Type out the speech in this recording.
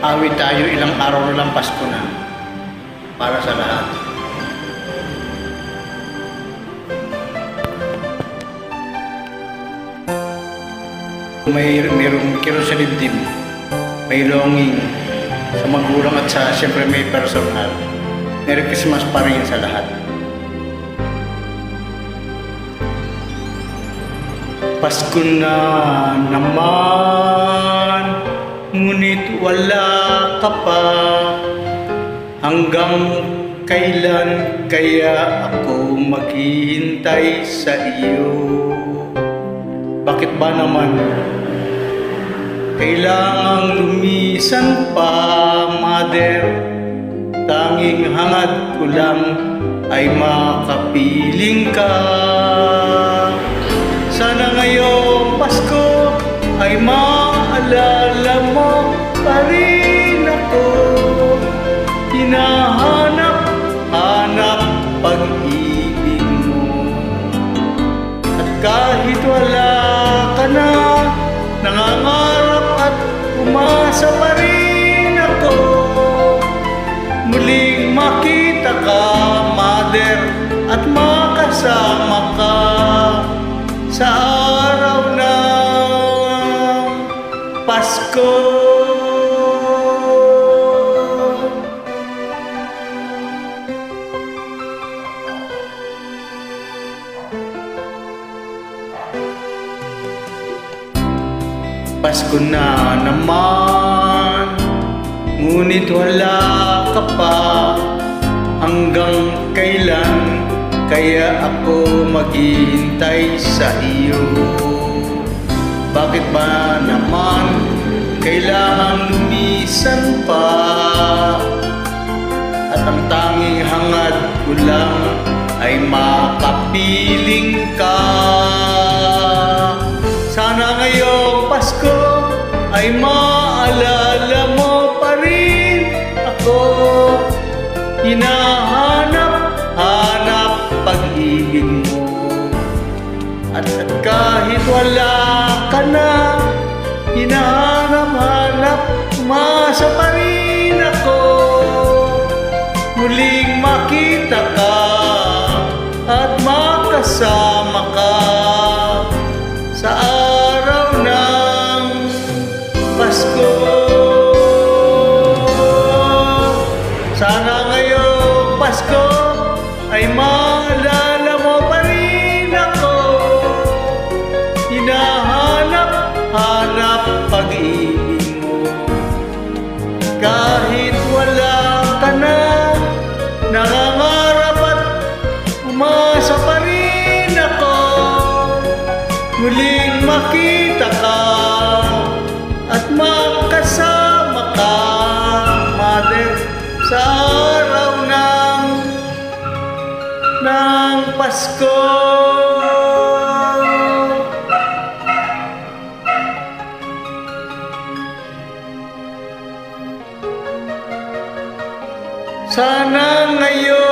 Awit tayo, ilang araw na lang Pasko na para sa lahat. Mayroong kiro sa dibdib, may longing sa magulang at sa siyempre may personal. Merry Christmas pa rin sa lahat. Pasko na naman, ngunit wala ka pa. Hanggang kailan kaya ako maghihintay sa iyo? Bakit ba naman kailangang lumisan pa, Mother? Tanging hangad ko lang ay makapiling ka. Sana ngayong Pasko ay maalala mo pa rin ako. Hinahanap-hanap pag-ibig mo. At kahit wala ka na, nangangarap at umasa pa rin ako. Muling makita ka, Mother, at makasama ka sa araw ng Pasko. Pasko na naman, ngunit wala ka pa. Hanggang kailan kaya ako maghihintay sa iyo? Bakit ba naman kailangang lumisan pa? At ang tanging hangad ko lang ay makapiling ka. Sana ngayong Pasko ay maalala mo pa rin ako. Hinahanap-hanap pag-ibig mo. At kahit wala ka na, hinahanap-hanap, umasa pa rin ako. Muling makita ka at makasama ka sa araw ng Pasko. Sana ngayong Pasko ay maalala mo pa rin ako. Hinahanap-hanap pag-ibig mo. Kahit wala ka na, nangangarap at umasa pa rin ako. Muling makita ka at makasama ka, Mother, sa araw ng Pasko. Sana ngayon